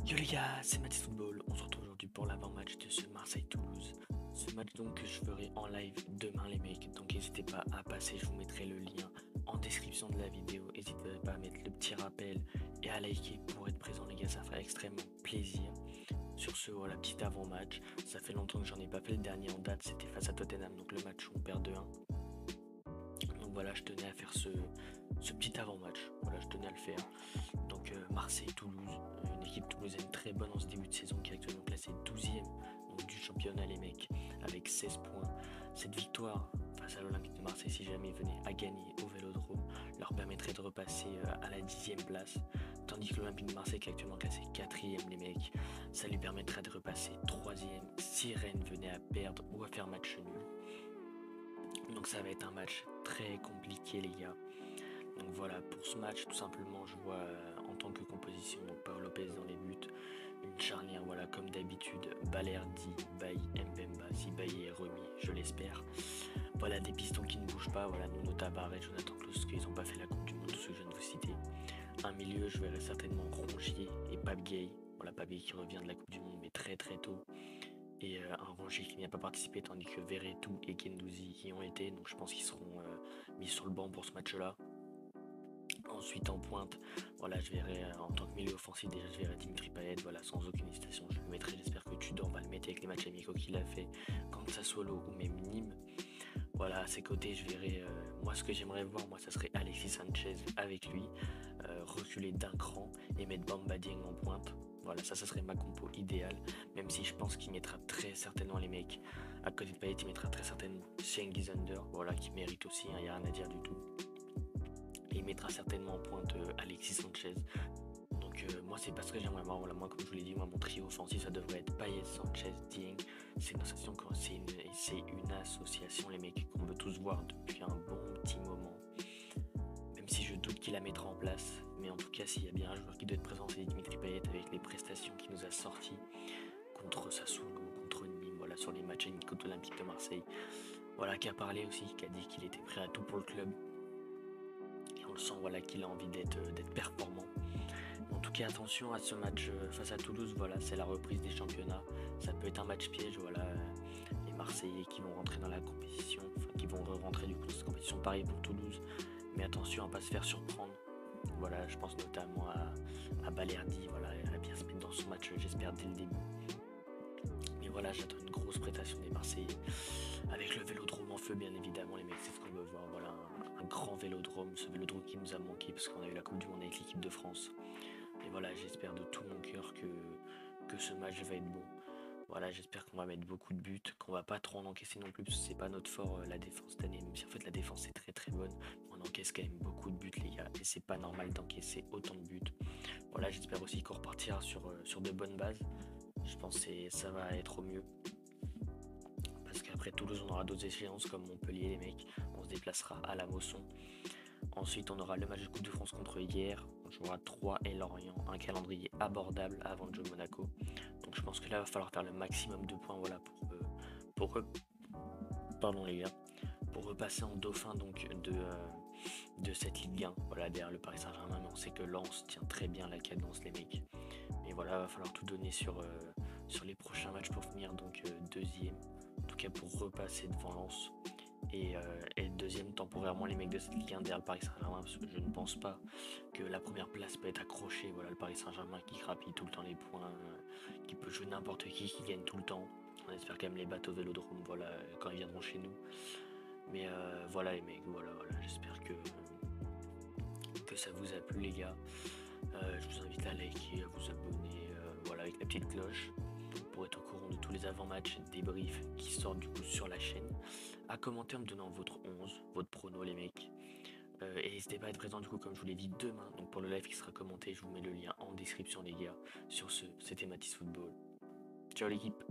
Yo les gars, c'est Mathis Football. On se retrouve aujourd'hui pour l'avant-match de ce Marseille-Toulouse. Ce match donc que je ferai en live demain les mecs. Donc n'hésitez pas à passer, je vous mettrai le lien en description de la vidéo. N'hésitez pas à mettre le petit rappel et à liker pour être présent les gars, ça ferait extrêmement plaisir. Sur ce, voilà, petit avant-match. Ça fait longtemps que j'en ai pas fait, le dernier en date c'était face à Tottenham, donc le match où on perd 2-1. Donc voilà, je tenais à faire ce petit avant-match. Voilà, je tenais à le faire. Donc Marseille-Toulouse, une équipe toulousaine très bonne en ce début de saison qui est actuellement classée 12e donc, du championnat les mecs avec 16 points. Cette victoire face à l'Olympique de Marseille, si jamais ils venaient à gagner au Vélodrome, leur permettrait de repasser à la 10e place. Tandis que l'Olympique de Marseille qui est actuellement classé 4e les mecs, ça lui permettrait de repasser 3e si Rennes venait à perdre ou à faire match nul. Donc ça va être un match très compliqué les gars. Donc voilà, pour ce match, tout simplement, je vois en tant que composition, donc Paul Lopez dans les buts, une charnière, voilà, comme d'habitude, Balerdi, Bailly, Mbemba, si Bailly est remis, je l'espère. Voilà, des pistons qui ne bougent pas, voilà, Nuno Tabaré, Jonathan Klaus, qu'ils n'ont pas fait la Coupe du Monde, tous ceux que je viens de vous citer. Un milieu, je verrai certainement Rongier et Pape Gay, voilà, Pape Gay qui revient de la Coupe du Monde, mais très très tôt. Et un Rongier qui n'y a pas participé, tandis que Verretou et Guendouzi y ont été, donc je pense qu'ils seront mis sur le banc pour ce match-là. Ensuite en pointe, voilà, je verrai en tant que milieu offensif déjà je verrai Dimitri Payet, voilà, sans aucune hésitation, je le mettrai, j'espère que Tudor va le mettre avec les matchs amicaux qu'il a fait, comme Sassuolo ou même Nîmes. Voilà, à ses côtés, je verrai, moi ce que j'aimerais voir, moi ça serait Alexis Sanchez avec lui, reculer d'un cran et mettre Bamba Dieng en pointe. Voilà, ça serait ma compo idéale, même si je pense qu'il mettra très certainement les mecs. À côté de Payet, il mettra très certainement Cengiz Under, voilà, qui mérite aussi, il n'y a rien à dire du tout. Et il mettra certainement en pointe Alexis Sanchez. Donc moi c'est pas ce que j'aimerais voir. Voilà, moi comme je vous l'ai dit, moi mon trio offensif ça devrait être Payet, Sanchez, Dieng. C'est une association, les mecs qu'on veut tous voir depuis un bon petit moment. Même si je doute qu'il la mettra en place. Mais en tout cas s'il y a bien un joueur qui doit être présent c'est Dimitri Payet avec les prestations qu'il nous a sorties contre Sassuolo, contre Nîmes, voilà, sur les matchs amicaux de l'Olympique de Marseille. Voilà, qui a parlé aussi, qui a dit qu'il était prêt à tout pour le club. Et on le sent voilà, qu'il a envie d'être performant. En tout cas, attention à ce match face à Toulouse, voilà, c'est la reprise des championnats. Ça peut être un match piège, voilà, les Marseillais qui vont rentrer dans la compétition, enfin qui vont rentrer du coup dans cette compétition, pareil pour Toulouse. Mais attention à ne pas se faire surprendre. Voilà, je pense notamment à Balerdi, voilà, à bien se mettre dans son match, j'espère, dès le début. Mais voilà, j'attends une grosse prestation des Marseillais. Avec le vélodrome en feu, bien évidemment, les mecs, c'est ce qu'on veut voir. Voilà, un grand vélodrome, ce vélodrome qui nous a manqué parce qu'on a eu la Coupe du Monde avec l'équipe de France. Et voilà, j'espère de tout mon cœur que ce match va être bon. Voilà, j'espère qu'on va mettre beaucoup de buts, qu'on va pas trop en encaisser non plus, parce que c'est pas notre fort la défense cette année, même si en fait la défense est très très bonne. On encaisse quand même beaucoup de buts les gars, et c'est pas normal d'encaisser autant de buts. Voilà, j'espère aussi qu'on repartira sur de bonnes bases. Je pense que ça va être au mieux. Parce qu'après Toulouse, on aura d'autres échéances comme Montpellier, les mecs. On se déplacera à la Mosson. Ensuite, on aura le match de Coupe de France contre hier. On jouera 3 et Lorient. Un calendrier abordable avant de jouer Monaco. Donc je pense que là, il va falloir faire le maximum de points voilà, pardon les gars, pour repasser en dauphin donc, de cette Ligue 1. Voilà, derrière le Paris Saint-Germain, mais on sait que Lens tient très bien la cadence, les mecs. Mais voilà, il va falloir tout donner sur les prochains matchs pour finir donc deuxième. En tout cas, pour repasser devant Lens. Et deuxième temporairement les mecs de cette Ligue 1 derrière le Paris Saint-Germain parce que je ne pense pas que la première place peut être accrochée. Voilà, le Paris Saint-Germain qui grappille tout le temps les points, qui peut jouer n'importe qui gagne tout le temps. On espère quand même les bateaux Vélodrome voilà, quand ils viendront chez nous. Mais voilà les mecs, voilà, j'espère que ça vous a plu les gars. Je vous invite à liker, à vous abonner voilà, avec la petite cloche pour être au courant de tous les avant-matchs débriefs qui sortent du coup sur la chaîne. À commenter en me donnant votre 11, votre prono les mecs. Et n'hésitez pas à être présent du coup comme je vous l'ai dit demain. Donc pour le live qui sera commenté, je vous mets le lien en description les gars. Sur ce, c'était Mathis Football. Ciao l'équipe.